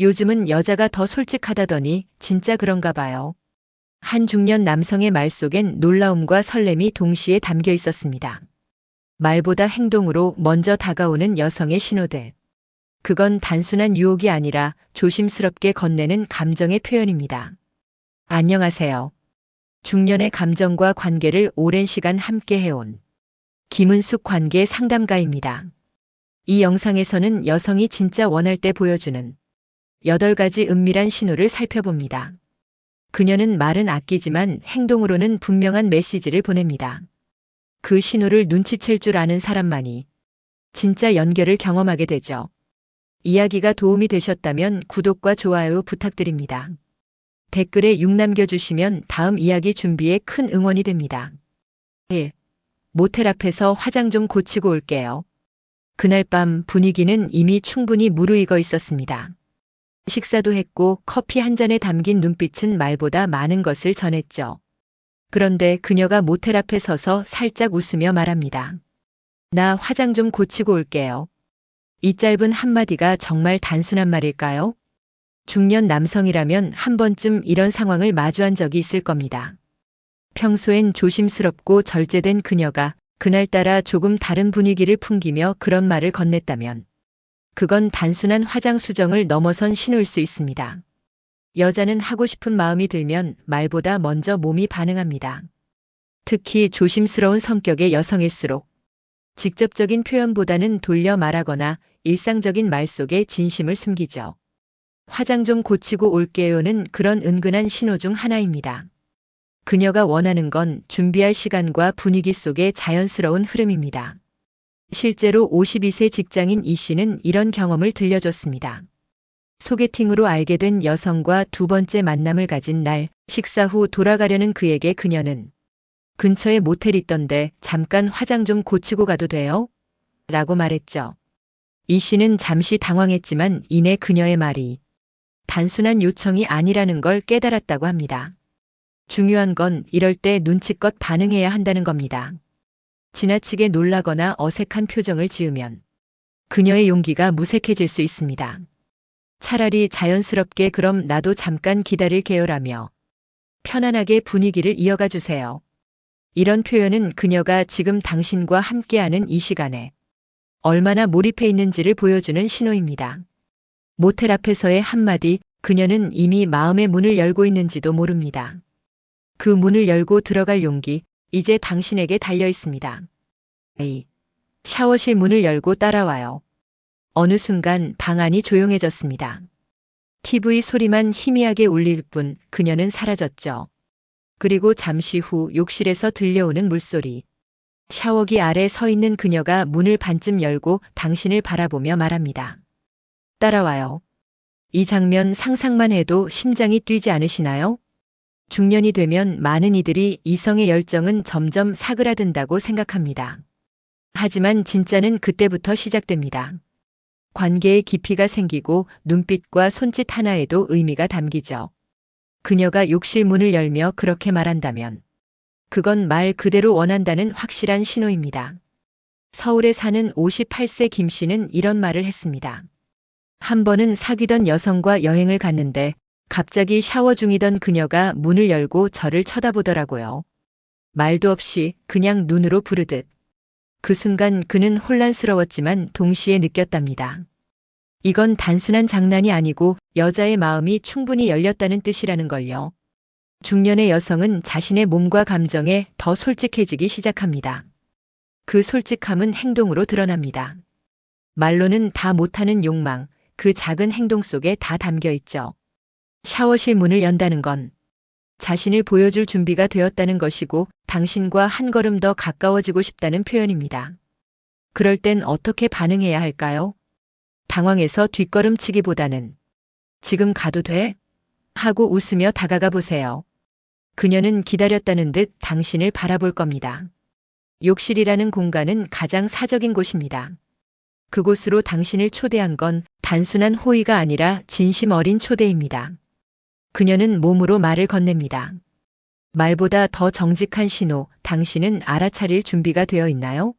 요즘은 여자가 더 솔직하다더니 진짜 그런가 봐요. 한 중년 남성의 말 속엔 놀라움과 설렘이 동시에 담겨 있었습니다. 말보다 행동으로 먼저 다가오는 여성의 신호들. 그건 단순한 유혹이 아니라 조심스럽게 건네는 감정의 표현입니다. 안녕하세요. 중년의 감정과 관계를 오랜 시간 함께 해온 김은숙 관계 상담가입니다. 이 영상에서는 여성이 진짜 원할 때 보여주는 8가지 은밀한 신호를 살펴봅니다. 그녀는 말은 아끼지만 행동으로는 분명한 메시지를 보냅니다. 그 신호를 눈치챌 줄 아는 사람만이 진짜 연결을 경험하게 되죠. 이야기가 도움이 되셨다면 구독과 좋아요 부탁드립니다. 댓글에 6 남겨주시면 다음 이야기 준비에 큰 응원이 됩니다. 1. 모텔 앞에서 화장 좀 고치고 올게요. 그날 밤 분위기는 이미 충분히 무르익어 있었습니다. 식사도 했고 커피 한 잔에 담긴 눈빛은 말보다 많은 것을 전했죠. 그런데 그녀가 모텔 앞에 서서 살짝 웃으며 말합니다. 나 화장 좀 고치고 올게요. 이 짧은 한마디가 정말 단순한 말일까요? 중년 남성이라면 한 번쯤 이런 상황을 마주한 적이 있을 겁니다. 평소엔 조심스럽고 절제된 그녀가 그날따라 조금 다른 분위기를 풍기며 그런 말을 건넸다면 그건 단순한 화장 수정을 넘어선 신호일 수 있습니다. 여자는 하고 싶은 마음이 들면 말보다 먼저 몸이 반응합니다. 특히 조심스러운 성격의 여성일수록 직접적인 표현보다는 돌려 말하거나 일상적인 말 속에 진심을 숨기죠. 화장 좀 고치고 올게요는 그런 은근한 신호 중 하나입니다. 그녀가 원하는 건 준비할 시간과 분위기 속의 자연스러운 흐름입니다. 실제로 52세 직장인 이 씨는 이런 경험을 들려줬습니다. 소개팅으로 알게 된 여성과 두 번째 만남을 가진 날, 식사 후 돌아가려는 그에게 그녀는 근처에 모텔 있던데 잠깐 화장 좀 고치고 가도 돼요? 라고 말했죠. 이 씨는 잠시 당황했지만 이내 그녀의 말이 단순한 요청이 아니라는 걸 깨달았다고 합니다. 중요한 건 이럴 때 눈치껏 반응해야 한다는 겁니다. 지나치게 놀라거나 어색한 표정을 지으면 그녀의 용기가 무색해질 수 있습니다. 차라리 자연스럽게 그럼 나도 잠깐 기다릴게요라며 편안하게 분위기를 이어가 주세요. 이런 표현은 그녀가 지금 당신과 함께하는 이 시간에 얼마나 몰입해 있는지를 보여주는 신호입니다. 모텔 앞에서의 한마디, 그녀는 이미 마음의 문을 열고 있는지도 모릅니다. 그 문을 열고 들어갈 용기, 이제 당신에게 달려 있습니다. A. 샤워실 문을 열고 따라와요. 어느 순간 방 안이 조용해졌습니다. TV 소리만 희미하게 울릴 뿐 그녀는 사라졌죠. 그리고 잠시 후 욕실에서 들려오는 물소리. 샤워기 아래 서 있는 그녀가 문을 반쯤 열고 당신을 바라보며 말합니다. 따라와요. 이 장면 상상만 해도 심장이 뛰지 않으시나요? 중년이 되면 많은 이들이 이성의 열정은 점점 사그라든다고 생각합니다. 하지만 진짜는 그때부터 시작됩니다. 관계에 깊이가 생기고 눈빛과 손짓 하나에도 의미가 담기죠. 그녀가 욕실 문을 열며 그렇게 말한다면 그건 말 그대로 원한다는 확실한 신호입니다. 서울에 사는 58세 김 씨는 이런 말을 했습니다. 한 번은 사귀던 여성과 여행을 갔는데 갑자기 샤워 중이던 그녀가 문을 열고 저를 쳐다보더라고요. 말도 없이 그냥 눈으로 부르듯. 그 순간 그는 혼란스러웠지만 동시에 느꼈답니다. 이건 단순한 장난이 아니고 여자의 마음이 충분히 열렸다는 뜻이라는 걸요. 중년의 여성은 자신의 몸과 감정에 더 솔직해지기 시작합니다. 그 솔직함은 행동으로 드러납니다. 말로는 다 못하는 욕망, 그 작은 행동 속에 다 담겨 있죠. 샤워실 문을 연다는 건 자신을 보여줄 준비가 되었다는 것이고 당신과 한 걸음 더 가까워지고 싶다는 표현입니다. 그럴 땐 어떻게 반응해야 할까요? 당황해서 뒷걸음치기보다는 지금 가도 돼? 하고 웃으며 다가가 보세요. 그녀는 기다렸다는 듯 당신을 바라볼 겁니다. 욕실이라는 공간은 가장 사적인 곳입니다. 그곳으로 당신을 초대한 건 단순한 호의가 아니라 진심 어린 초대입니다. 그녀는 몸으로 말을 건넵니다. 말보다 더 정직한 신호, 당신은 알아차릴 준비가 되어 있나요?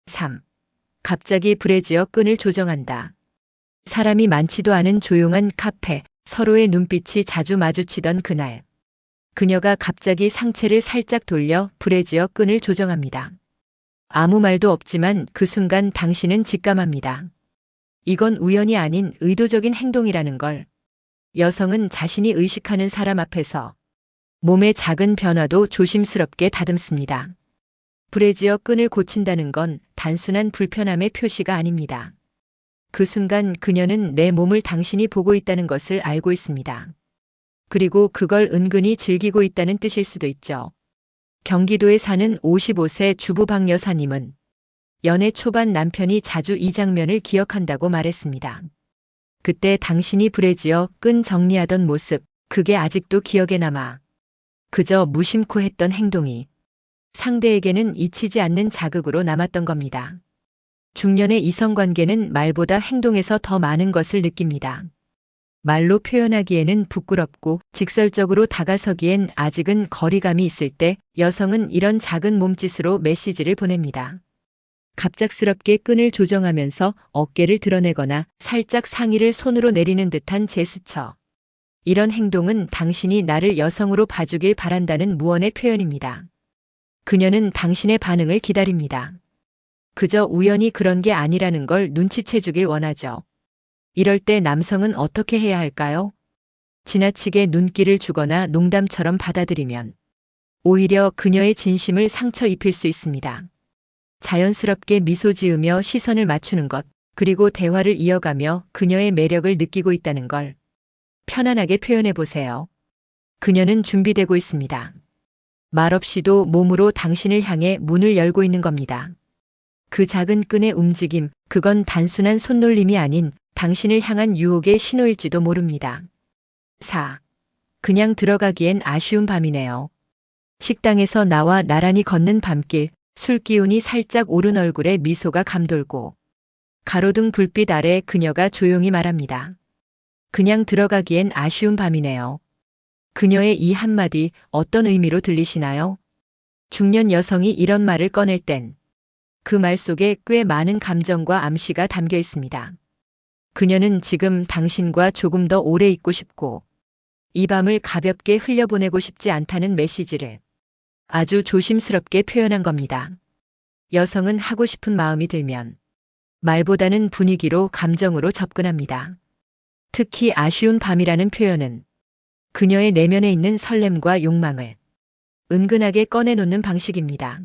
3. 갑자기 불에 지어 끈을 조정한다. 사람이 많지도 않은 조용한 카페, 서로의 눈빛이 자주 마주치던 그날. 그녀가 갑자기 상체를 살짝 돌려 불에 지어 끈을 조정합니다. 아무 말도 없지만 그 순간 당신은 직감합니다. 이건 우연이 아닌 의도적인 행동이라는 걸. 여성은 자신이 의식하는 사람 앞에서 몸의 작은 변화도 조심스럽게 다듬습니다. 불에 지어 끈을 고친다는 건 단순한 불편함의 표시가 아닙니다. 그 순간 그녀는 내 몸을 당신이 보고 있다는 것을 알고 있습니다. 그리고 그걸 은근히 즐기고 있다는 뜻일 수도 있죠. 경기도에 사는 55세 주부 박 여사님은 연애 초반 남편이 자주 이 장면을 기억한다고 말했습니다. 그때 당신이 불에 지어 끈 정리하던 모습, 그게 아직도 기억에 남아. 그저 무심코 했던 행동이 상대에게는 잊히지 않는 자극으로 남았던 겁니다. 중년의 이성관계는 말보다 행동에서 더 많은 것을 느낍니다. 말로 표현하기에는 부끄럽고 직설적으로 다가서기엔 아직은 거리감이 있을 때 여성은 이런 작은 몸짓으로 메시지를 보냅니다. 갑작스럽게 끈을 조정하면서 어깨를 드러내거나 살짝 상의를 손으로 내리는 듯한 제스처. 이런 행동은 당신이 나를 여성으로 봐주길 바란다는 무언의 표현입니다. 그녀는 당신의 반응을 기다립니다. 그저 우연히 그런 게 아니라는 걸 눈치채주길 원하죠. 이럴 때 남성은 어떻게 해야 할까요? 지나치게 눈길을 주거나 농담처럼 받아들이면 오히려 그녀의 진심을 상처 입힐 수 있습니다. 자연스럽게 미소 지으며 시선을 맞추는 것, 그리고 대화를 이어가며 그녀의 매력을 느끼고 있다는 걸 편안하게 표현해 보세요. 그녀는 준비되고 있습니다. 말없이도 몸으로 당신을 향해 문을 열고 있는 겁니다. 그 작은 끈의 움직임, 그건 단순한 손놀림이 아닌 당신을 향한 유혹의 신호일지도 모릅니다. 4. 그냥 들어가기엔 아쉬운 밤이네요. 식당에서 나와 나란히 걷는 밤길, 술 기운이 살짝 오른 얼굴에 미소가 감돌고 가로등 불빛 아래 그녀가 조용히 말합니다. 그냥 들어가기엔 아쉬운 밤이네요. 그녀의 이 한마디 어떤 의미로 들리시나요? 중년 여성이 이런 말을 꺼낼 땐 그 말 속에 꽤 많은 감정과 암시가 담겨 있습니다. 그녀는 지금 당신과 조금 더 오래 있고 싶고 이 밤을 가볍게 흘려보내고 싶지 않다는 메시지를 아주 조심스럽게 표현한 겁니다. 여성은 하고 싶은 마음이 들면 말보다는 분위기로 감정으로 접근합니다. 특히 아쉬운 밤이라는 표현은 그녀의 내면에 있는 설렘과 욕망을 은근하게 꺼내놓는 방식입니다.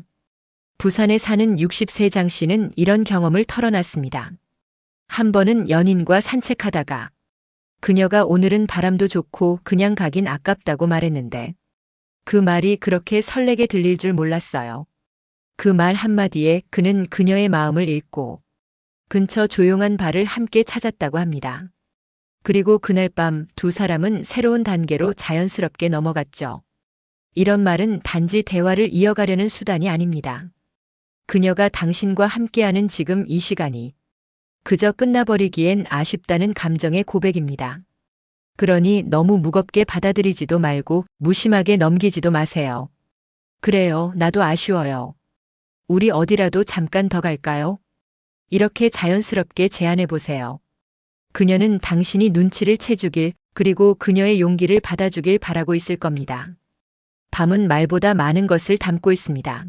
부산에 사는 60세 장 씨는 이런 경험을 털어놨습니다. 한 번은 연인과 산책하다가 그녀가 오늘은 바람도 좋고 그냥 가긴 아깝다고 말했는데 그 말이 그렇게 설레게 들릴 줄 몰랐어요. 그 말 한마디에 그는 그녀의 마음을 읽고 근처 조용한 바를 함께 찾았다고 합니다. 그리고 그날 밤 두 사람은 새로운 단계로 자연스럽게 넘어갔죠. 이런 말은 단지 대화를 이어가려는 수단이 아닙니다. 그녀가 당신과 함께하는 지금 이 시간이 그저 끝나버리기엔 아쉽다는 감정의 고백입니다. 그러니 너무 무겁게 받아들이지도 말고 무심하게 넘기지도 마세요. 그래요, 나도 아쉬워요. 우리 어디라도 잠깐 더 갈까요? 이렇게 자연스럽게 제안해 보세요. 그녀는 당신이 눈치를 채주길, 그리고 그녀의 용기를 받아주길 바라고 있을 겁니다. 밤은 말보다 많은 것을 담고 있습니다.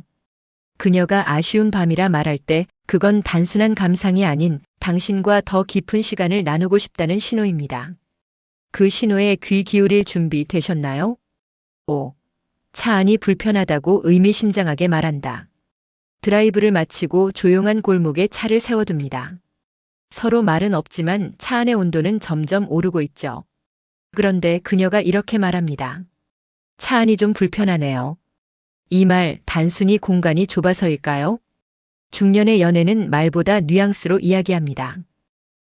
그녀가 아쉬운 밤이라 말할 때 그건 단순한 감상이 아닌 당신과 더 깊은 시간을 나누고 싶다는 신호입니다. 그 신호에 귀 기울일 준비 되셨나요? 5. 차 안이 불편하다고 의미심장하게 말한다. 드라이브를 마치고 조용한 골목에 차를 세워둡니다. 서로 말은 없지만 차 안의 온도는 점점 오르고 있죠. 그런데 그녀가 이렇게 말합니다. 차 안이 좀 불편하네요. 이 말 단순히 공간이 좁아서일까요? 중년의 연애는 말보다 뉘앙스로 이야기합니다.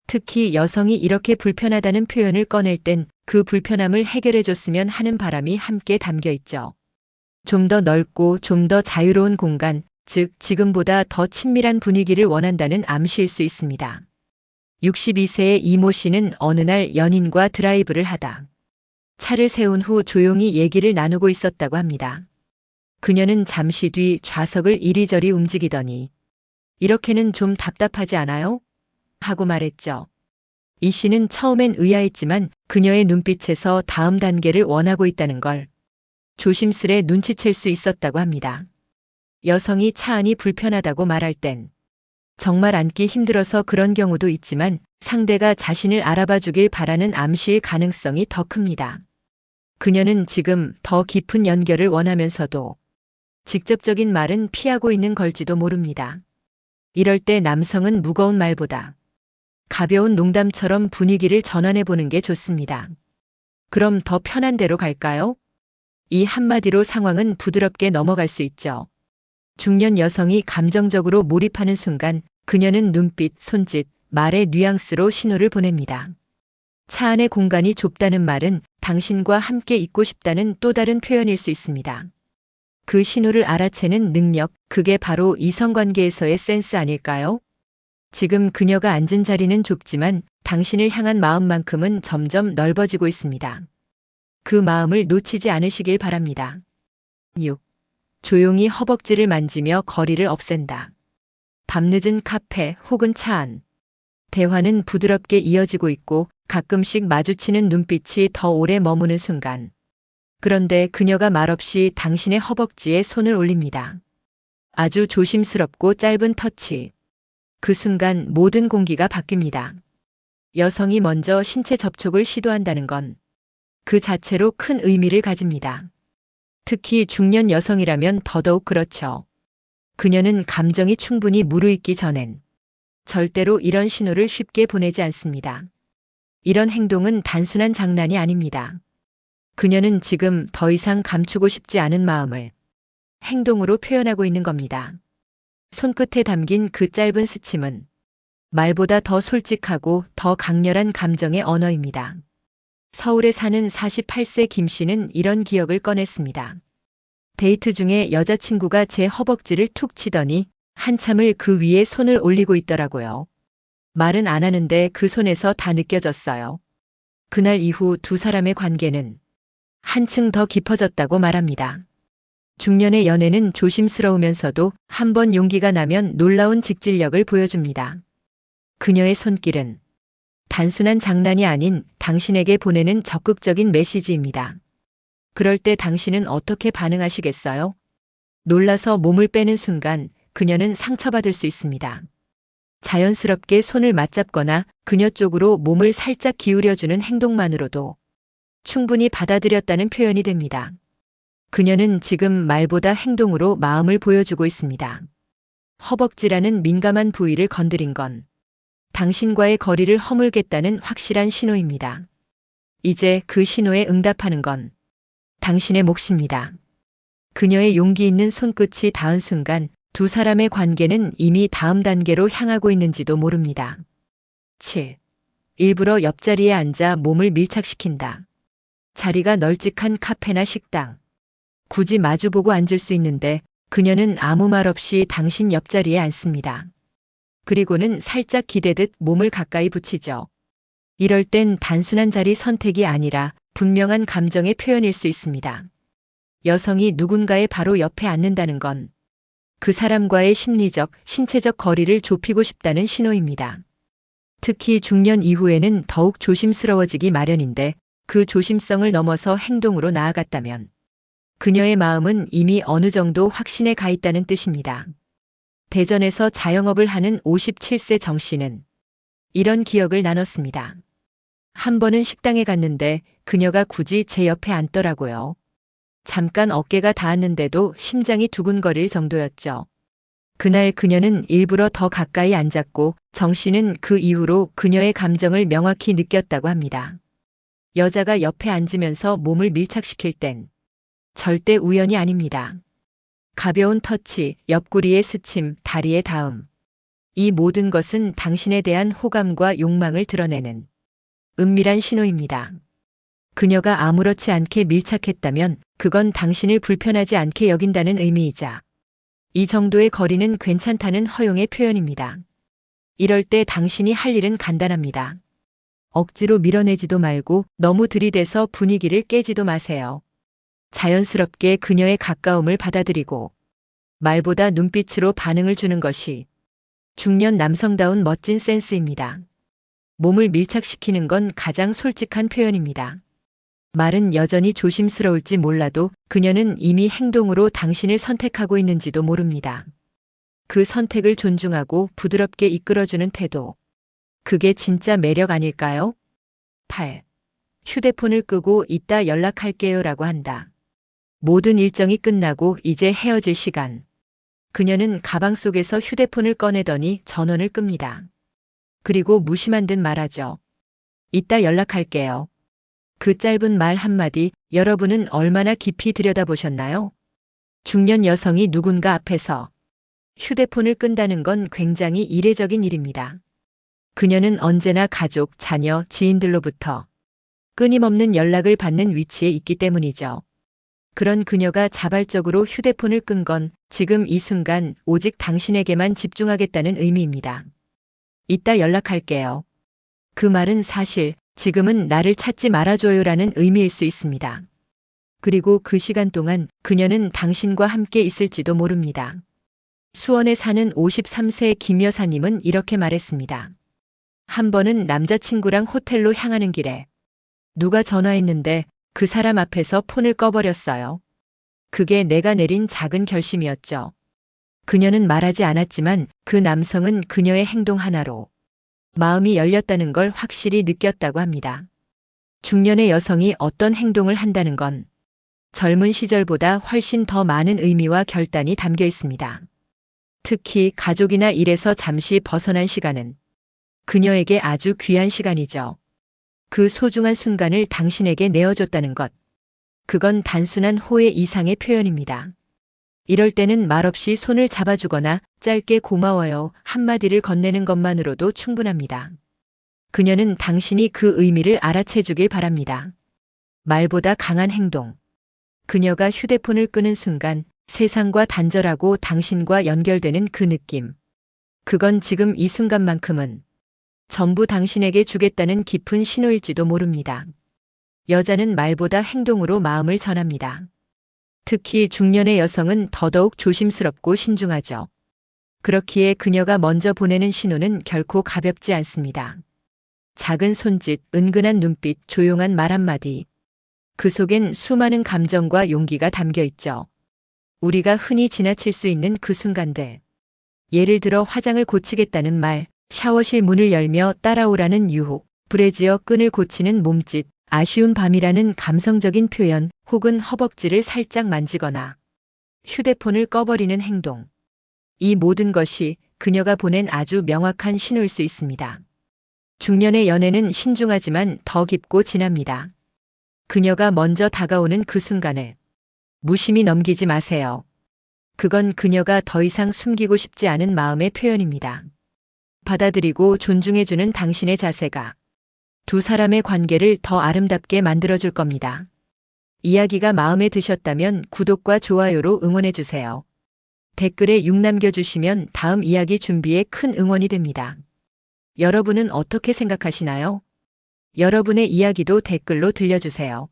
특히 여성이 이렇게 불편하다는 표현을 꺼낼 땐 그 불편함을 해결해줬으면 하는 바람이 함께 담겨 있죠. 좀 더 넓고 좀 더 자유로운 공간, 즉 지금보다 더 친밀한 분위기를 원한다는 암시일 수 있습니다. 62세의 이모 씨는 어느 날 연인과 드라이브를 하다 차를 세운 후 조용히 얘기를 나누고 있었다고 합니다. 그녀는 잠시 뒤 좌석을 이리저리 움직이더니 이렇게는 좀 답답하지 않아요? 하고 말했죠. 이 씨는 처음엔 의아했지만 그녀의 눈빛에서 다음 단계를 원하고 있다는 걸 조심스레 눈치챌 수 있었다고 합니다. 여성이 차 안이 불편하다고 말할 땐 정말 앉기 힘들어서 그런 경우도 있지만 상대가 자신을 알아봐 주길 바라는 암시일 가능성이 더 큽니다. 그녀는 지금 더 깊은 연결을 원하면서도 직접적인 말은 피하고 있는 걸지도 모릅니다. 이럴 때 남성은 무거운 말보다 가벼운 농담처럼 분위기를 전환해 보는 게 좋습니다. 그럼 더 편한 대로 갈까요? 이 한마디로 상황은 부드럽게 넘어갈 수 있죠. 중년 여성이 감정적으로 몰입하는 순간 그녀는 눈빛, 손짓, 말의 뉘앙스로 신호를 보냅니다. 차 안의 공간이 좁다는 말은 당신과 함께 있고 싶다는 또 다른 표현일 수 있습니다. 그 신호를 알아채는 능력, 그게 바로 이성관계에서의 센스 아닐까요? 지금 그녀가 앉은 자리는 좁지만 당신을 향한 마음만큼은 점점 넓어지고 있습니다. 그 마음을 놓치지 않으시길 바랍니다. 6. 조용히 허벅지를 만지며 거리를 없앤다. 밤늦은 카페 혹은 차 안. 대화는 부드럽게 이어지고 있고 가끔씩 마주치는 눈빛이 더 오래 머무는 순간. 그런데 그녀가 말없이 당신의 허벅지에 손을 올립니다. 아주 조심스럽고 짧은 터치. 그 순간 모든 공기가 바뀝니다. 여성이 먼저 신체 접촉을 시도한다는 건 그 자체로 큰 의미를 가집니다. 특히 중년 여성이라면 더더욱 그렇죠. 그녀는 감정이 충분히 무르익기 전엔 절대로 이런 신호를 쉽게 보내지 않습니다. 이런 행동은 단순한 장난이 아닙니다. 그녀는 지금 더 이상 감추고 싶지 않은 마음을 행동으로 표현하고 있는 겁니다. 손끝에 담긴 그 짧은 스침은 말보다 더 솔직하고 더 강렬한 감정의 언어입니다. 서울에 사는 48세 김 씨는 이런 기억을 꺼냈습니다. 데이트 중에 여자친구가 제 허벅지를 툭 치더니 한참을 그 위에 손을 올리고 있더라고요. 말은 안 하는데 그 손에서 다 느껴졌어요. 그날 이후 두 사람의 관계는 한층 더 깊어졌다고 말합니다. 중년의 연애는 조심스러우면서도 한번 용기가 나면 놀라운 직진력을 보여줍니다. 그녀의 손길은 단순한 장난이 아닌 당신에게 보내는 적극적인 메시지입니다. 그럴 때 당신은 어떻게 반응하시겠어요? 놀라서 몸을 빼는 순간 그녀는 상처받을 수 있습니다. 자연스럽게 손을 맞잡거나 그녀 쪽으로 몸을 살짝 기울여주는 행동만으로도 충분히 받아들였다는 표현이 됩니다. 그녀는 지금 말보다 행동으로 마음을 보여주고 있습니다. 허벅지라는 민감한 부위를 건드린 건 당신과의 거리를 허물겠다는 확실한 신호입니다. 이제 그 신호에 응답하는 건 당신의 몫입니다. 그녀의 용기 있는 손끝이 닿은 순간 두 사람의 관계는 이미 다음 단계로 향하고 있는지도 모릅니다. 7. 일부러 옆자리에 앉아 몸을 밀착시킨다. 자리가 널찍한 카페나 식당. 굳이 마주보고 앉을 수 있는데 그녀는 아무 말 없이 당신 옆자리에 앉습니다. 그리고는 살짝 기대듯 몸을 가까이 붙이죠. 이럴 땐 단순한 자리 선택이 아니라 분명한 감정의 표현일 수 있습니다. 여성이 누군가의 바로 옆에 앉는다는 건 그 사람과의 심리적, 신체적 거리를 좁히고 싶다는 신호입니다. 특히 중년 이후에는 더욱 조심스러워지기 마련인데 그 조심성을 넘어서 행동으로 나아갔다면 그녀의 마음은 이미 어느 정도 확신에 가 있다는 뜻입니다. 대전에서 자영업을 하는 57세 정 씨는 이런 기억을 나눴습니다. 한 번은 식당에 갔는데 그녀가 굳이 제 옆에 앉더라고요. 잠깐 어깨가 닿았는데도 심장이 두근거릴 정도였죠. 그날 그녀는 일부러 더 가까이 앉았고 정 씨는 그 이후로 그녀의 감정을 명확히 느꼈다고 합니다. 여자가 옆에 앉으면서 몸을 밀착시킬 땐 절대 우연이 아닙니다. 가벼운 터치, 옆구리의 스침, 다리의 닿음. 이 모든 것은 당신에 대한 호감과 욕망을 드러내는 은밀한 신호입니다. 그녀가 아무렇지 않게 밀착했다면 그건 당신을 불편하지 않게 여긴다는 의미이자 이 정도의 거리는 괜찮다는 허용의 표현입니다. 이럴 때 당신이 할 일은 간단합니다. 억지로 밀어내지도 말고 너무 들이대서 분위기를 깨지도 마세요. 자연스럽게 그녀의 가까움을 받아들이고 말보다 눈빛으로 반응을 주는 것이 중년 남성다운 멋진 센스입니다. 몸을 밀착시키는 건 가장 솔직한 표현입니다. 말은 여전히 조심스러울지 몰라도 그녀는 이미 행동으로 당신을 선택하고 있는지도 모릅니다. 그 선택을 존중하고 부드럽게 이끌어주는 태도. 그게 진짜 매력 아닐까요? 8. 휴대폰을 끄고 이따 연락할게요 라고 한다. 모든 일정이 끝나고 이제 헤어질 시간. 그녀는 가방 속에서 휴대폰을 꺼내더니 전원을 끕니다. 그리고 무심한 듯 말하죠. 이따 연락할게요. 그 짧은 말 한마디, 여러분은 얼마나 깊이 들여다보셨나요? 중년 여성이 누군가 앞에서 휴대폰을 끈다는 건 굉장히 이례적인 일입니다. 그녀는 언제나 가족, 자녀, 지인들로부터 끊임없는 연락을 받는 위치에 있기 때문이죠. 그런 그녀가 자발적으로 휴대폰을 끈 건 지금 이 순간 오직 당신에게만 집중하겠다는 의미입니다. 이따 연락할게요. 그 말은 사실 지금은 나를 찾지 말아줘요라는 의미일 수 있습니다. 그리고 그 시간 동안 그녀는 당신과 함께 있을지도 모릅니다. 수원에 사는 53세 김 여사님은 이렇게 말했습니다. 한 번은 남자친구랑 호텔로 향하는 길에 누가 전화했는데 그 사람 앞에서 폰을 꺼버렸어요. 그게 내가 내린 작은 결심이었죠. 그녀는 말하지 않았지만 그 남성은 그녀의 행동 하나로 마음이 열렸다는 걸 확실히 느꼈다고 합니다. 중년의 여성이 어떤 행동을 한다는 건 젊은 시절보다 훨씬 더 많은 의미와 결단이 담겨 있습니다. 특히 가족이나 일에서 잠시 벗어난 시간은 그녀에게 아주 귀한 시간이죠. 그 소중한 순간을 당신에게 내어줬다는 것. 그건 단순한 호의 이상의 표현입니다. 이럴 때는 말없이 손을 잡아주거나 짧게 고마워요 한마디를 건네는 것만으로도 충분합니다. 그녀는 당신이 그 의미를 알아채주길 바랍니다. 말보다 강한 행동. 그녀가 휴대폰을 끄는 순간 세상과 단절하고 당신과 연결되는 그 느낌. 그건 지금 이 순간만큼은 전부 당신에게 주겠다는 깊은 신호일지도 모릅니다. 여자는 말보다 행동으로 마음을 전합니다. 특히 중년의 여성은 더더욱 조심스럽고 신중하죠. 그렇기에 그녀가 먼저 보내는 신호는 결코 가볍지 않습니다. 작은 손짓, 은근한 눈빛, 조용한 말 한마디. 그 속엔 수많은 감정과 용기가 담겨 있죠. 우리가 흔히 지나칠 수 있는 그 순간들. 예를 들어 화장을 고치겠다는 말, 샤워실 문을 열며 따라오라는 유혹, 불에 지어 끈을 고치는 몸짓, 아쉬운 밤이라는 감성적인 표현, 혹은 허벅지를 살짝 만지거나 휴대폰을 꺼버리는 행동. 이 모든 것이 그녀가 보낸 아주 명확한 신호일 수 있습니다. 중년의 연애는 신중하지만 더 깊고 진합니다. 그녀가 먼저 다가오는 그 순간을 무심히 넘기지 마세요. 그건 그녀가 더 이상 숨기고 싶지 않은 마음의 표현입니다. 받아들이고 존중해주는 당신의 자세가 두 사람의 관계를 더 아름답게 만들어줄 겁니다. 이야기가 마음에 드셨다면 구독과 좋아요로 응원해주세요. 댓글에 6 남겨주시면 다음 이야기 준비에 큰 응원이 됩니다. 여러분은 어떻게 생각하시나요? 여러분의 이야기도 댓글로 들려주세요.